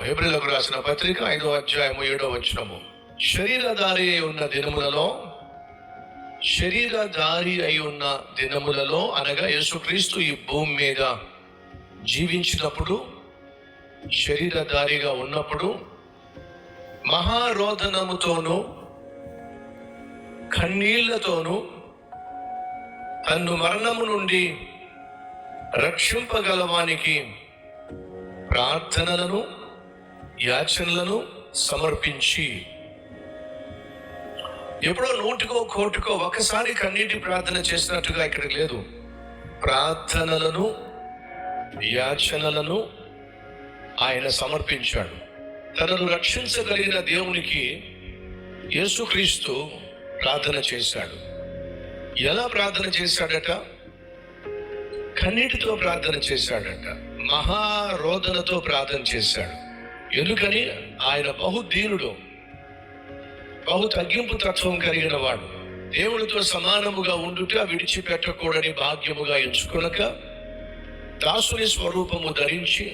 హెబ్రీయులకు రాసిన పత్రిక 5వ అధ్యాయము 7వ వచనము. శరీరధారి అయి ఉన్న దినములలో అనగా యేసుక్రీస్తు ఈ భూమి మీద జీవించినప్పుడు, శరీరధారిగా ఉన్నప్పుడు మహారోదనముతోనూ కన్నీళ్లతోనూ తన్ను మరణము నుండి రక్షింపగలవానికి ప్రార్థనలను యాచనలను సమర్పించి, ఎప్పుడో నూటికో కోటికో ఒకసారి కన్నీటి ప్రార్థన చేసినట్టుగా ఇక్కడ లేదు. ప్రార్థనలను యాచనలను ఆయన సమర్పించాడు. తనను రక్షించగలిగిన దేవునికి యేసుక్రీస్తు ప్రార్థన చేశాడు. ఎలా ప్రార్థన చేశాడట? కన్నీటితో ప్రార్థన చేశాడట. మహారోదనతో ప్రార్థన చేశాడు. ఎందుకని? ఆయన బహుదీనుడు, బహు తగ్గింపు తత్వం కలిగిన వాడు. దేవునితో సమానముగా ఉండుట విడిచిపెట్టకూడని భాగ్యముగా ఎంచుకొనక దాసుని స్వరూపము ధరించి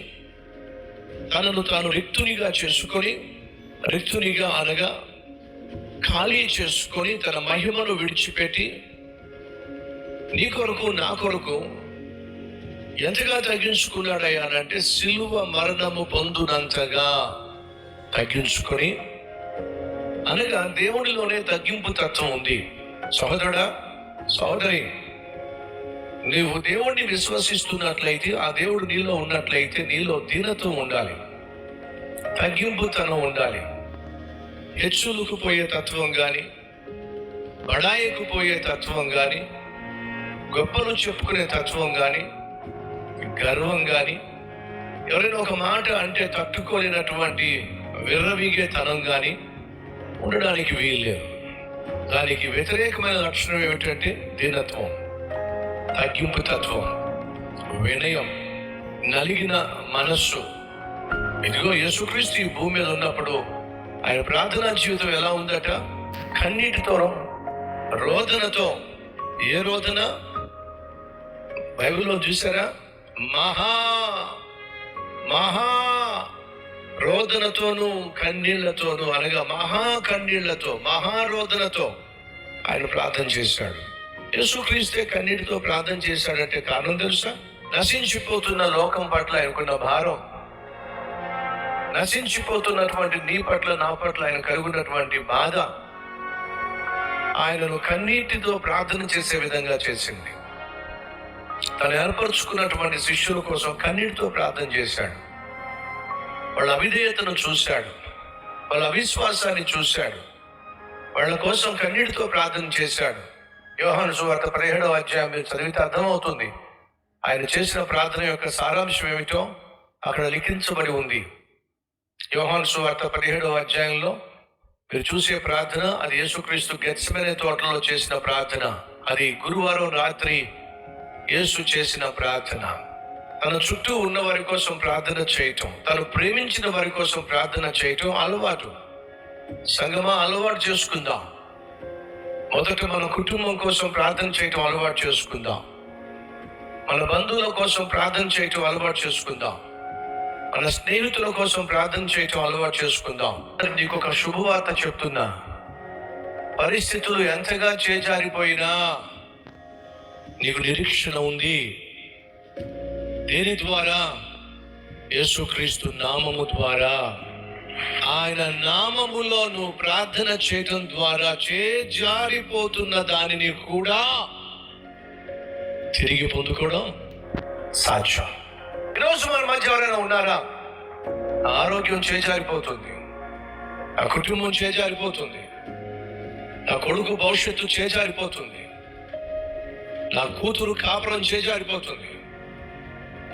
తనను తాను రిక్తునిగా చేసుకొని, రిక్తునిగా అనగా ఖాళీ చేసుకొని తన మహిమను విడిచిపెట్టి నీ కొరకు నా కొరకు ఎంతగా తగ్గించుకున్నాడయ్యానంటే సిలువ మరణము పొందునంతగా తగ్గించుకొని, అనగా దేవుడిలోనే తగ్గింపు తత్వం ఉంది. సహోదరుడా, సహోదరి, నీవు దేవుడిని విశ్వసిస్తున్నట్లయితే, ఆ దేవుడు నీలో ఉన్నట్లయితే నీలో దీనత్వం ఉండాలి, తగ్గింపుతనం ఉండాలి. హెచ్చులకు పోయే తత్వం కానీ, బడాయికు పోయే తత్వం కానీ, గొప్పలు చెప్పుకునే తత్వం కానీ, గర్వం కానీ, ఎవరైనా ఒక మాట అంటే తట్టుకోలేనటువంటి విర్రవీగే తనం కానీ ఉండడానికి వీల్లేదు. దానికి వ్యతిరేకమైన లక్షణం ఏమిటంటే దీనత్వం, తగ్గింపు తత్వం, వినయం, నలిగిన మనస్సు. ఇదిగో యేసుక్రీస్తు ఈ భూమి మీద ఉన్నప్పుడు ఆయన ప్రార్థనా జీవితం ఎలా ఉందట? కన్నీటితో, రోదనతో. ఏ రోదన? బైబిల్లో చూసారా? మహా రోదనతోనూ కన్నీళ్లతోనూ, అనగా కన్నీళ్లతో, మహారోదనతో ఆయన ప్రార్థన చేశాడు. యేసుక్రీస్తే కన్నీటితో ప్రార్థన చేశాడంటే కారణం తెలుసా? నశించిపోతున్న లోకం పట్ల ఆయనకున్న భారం, నశించిపోతున్నటువంటి నీ పట్ల నా పట్ల ఆయన కలుగున్నటువంటి బాధ ఆయనను కన్నీటితో ప్రార్థన చేసే విధంగా చేసింది. తను ఏర్పరచుకున్నటువంటి శిష్యుల కోసం కన్నీటితో ప్రార్థన చేశాడు. వాళ్ళ అవిధేయతను చూశాడు, వాళ్ళ అవిశ్వాసాన్ని చూశాడు, వాళ్ళ కోసం కన్నీటితో ప్రార్థన చేశాడు. యోహాను సువార్త 17వ అధ్యాయం మీరు చదివితే అర్థమవుతుంది ఆయన చేసిన ప్రార్థన యొక్క సారాంశం ఏమిటో అక్కడ లిఖించబడి ఉంది. యోహాను సువార్త 17వ అధ్యాయంలో మీరు చూసే ప్రార్థన, అది యేసుక్రీస్తు గెత్సెమనే తోటలో చేసిన ప్రార్థన. అది గురువారం రాత్రి యేసు చేసిన ప్రార్థన. తన చుట్టూ ఉన్న వారి కోసం ప్రార్థన చేయటం, తను ప్రేమించిన వారి కోసం ప్రార్థన చేయటం అలవాటు. సంగమా, అలవాటు చేసుకుందాం. మొదట మన కుటుంబం కోసం ప్రార్థన చేయటం అలవాటు చేసుకుందాం. మన బంధువుల కోసం ప్రార్థన చేయటం అలవాటు చేసుకుందాం. మన స్నేహితుల కోసం ప్రార్థన చేయటం అలవాటు చేసుకుందాం. నీకు ఒక శుభవార్త చెప్తున్నా. పరిస్థితులు ఎంతగా చేజారిపోయినా నీకు నిరీక్షణ ఉంది. దేని ద్వారా? యేసుక్రీస్తు నామము ద్వారా. ఆయన నామములో నువ్వు ప్రార్థన చేయటం ద్వారా చేజారిపోతున్న దానిని కూడా తిరిగి పొందుకోవడం సాధ్యం. ఈరోజు మన మధ్య ఎవరైనా ఉన్నారా? నా ఆరోగ్యం చేజారిపోతుంది, నా కుటుంబం చేజారిపోతుంది, నా కొడుకు భవిష్యత్తు చేజారిపోతుంది, నా కూతురు కాపురం చేజారిపోతుంది,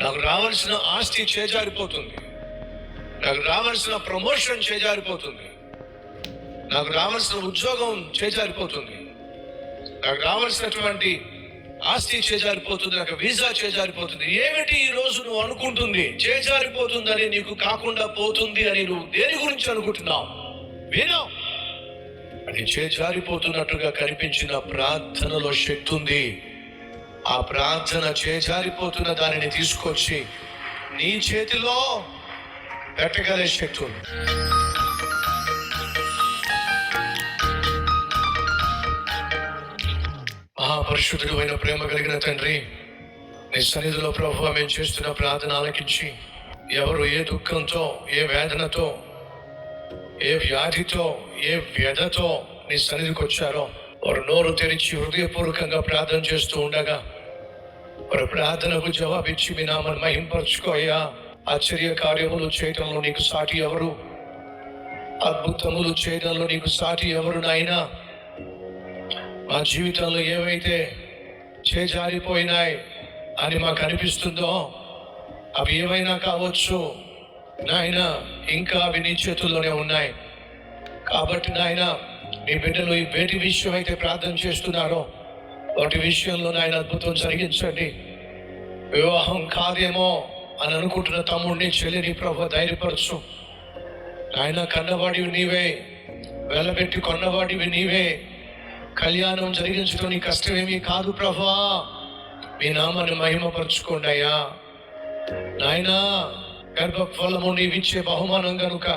నాకు రావాల్సిన ఆస్తి చేజారిపోతుంది, నాకు రావాల్సిన ప్రమోషన్ చేజారిపోతుంది, నాకు రావాల్సిన ఉద్యోగం చేజారిపోతుంది, నాకు రావాల్సినటువంటి ఆస్తి చేజారిపోతుంది, నాకు వీసా చేజారిపోతుంది. ఏమిటి ఈ రోజు నువ్వు అనుకుంటుంది చేజారిపోతుందని? నీకు కాకుండా పోతుంది అని నువ్వు దేని గురించి అనుకుంటున్నావు? విను, అది చేజారిపోతున్నట్టుగా కనిపించిన ప్రార్థనలో శక్తి ఉంది. ఆ ప్రార్థన చేజారిపోతున్న దానిని తీసుకొచ్చి నీ చేతిలో పెట్టగలే శక్తులు. మహాపరిశుద్ధుడు అయిన ప్రేమ కలిగిన తండ్రి, నీ సన్నిధిలో ప్రభువా మేము చేస్తున్న ప్రార్థన ఆలకించి, ఎవరు ఏ దుఃఖంతో, ఏ వేదనతో, ఏ వ్యాధితో, ఏ వ్యధతో నీ సన్నిధికి వచ్చారో వారు నోరు తెరిచి హృదయపూర్వకంగా ప్రార్థన చేస్తూ ఉండగా వారి ప్రార్థనకు జవాబిచ్చి మీ నామను మహింపరచుకోయ్యా. ఆశ్చర్య కార్యములు చేయటంలో నీకు సాటి ఎవరు? అద్భుతములు చేయడంలో నీకు సాటి ఎవరు నాయనా? మా జీవితంలో ఏవైతే చేజారిపోయినాయి అని మాకు అనిపిస్తుందో అవి ఏమైనా కావచ్చు నాయన, ఇంకా అవి నీ చేతుల్లోనే ఉన్నాయి. కాబట్టి నాయన, మీ బిడ్డలు ఈ వేటి విషయం అయితే ప్రార్థన చేస్తున్నారో వాటి విషయంలో నాయన అద్భుతం జరిగించండి. వివాహం కాదేమో అని అనుకుంటున్న తమ్ముడిని, చెల్లిని ప్రభు ధైర్యపరచు నాయన. కన్నవాడివి నీవే, వెలబెట్టి కొన్నవాడివి నీవే. కళ్యాణం జరిగించడం నీ కష్టమేమీ కాదు ప్రభా. మీ నామాన్ని మహిమపరచుకోండి అయ్యా నాయనా. గర్భఫలము నీవిచ్చే బహుమానం కనుక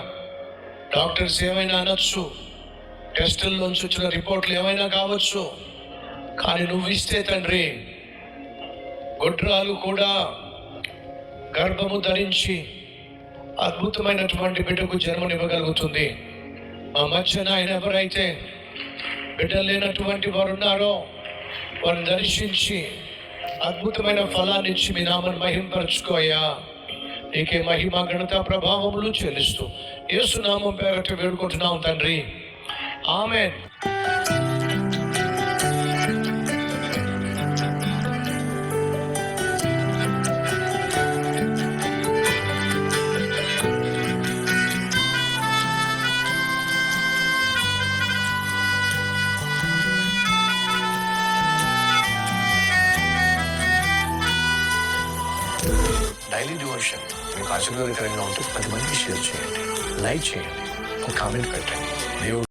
డాక్టర్స్ ఏమైనా అనొచ్చు, టెస్టుల్లోంచి వచ్చిన రిపోర్ట్లు ఏమైనా కావచ్చు, కానీ నువ్వు ఇస్తే తండ్రి, గొడ్రాలు కూడా గర్భము ధరించి అద్భుతమైనటువంటి బిడ్డకు జన్మనివ్వగలుగుతుంది. మా మధ్యన ఆయన ఎవరైతే బిడ్డలు లేనటువంటి వారు ఉన్నారో వారిని దర్శించి అద్భుతమైన ఫలాన్ని ఇచ్చి మీ నామను మహింపరచుకోయా. నీకే మహిమ, ఘనత, ప్రభావములు చెల్లిస్తూ యేసు నామం పేరట వేడుకుంటున్నాం తండ్రి, ఆమేన్. డైలీ డివోషన్ మీకు ఆశీర్వాదకరంగా ఉంటే 10 మందికి షేర్ చేయండి, లైక్ చేయండి, ఒక కామెంట్ పెట్టండి. దేవుడు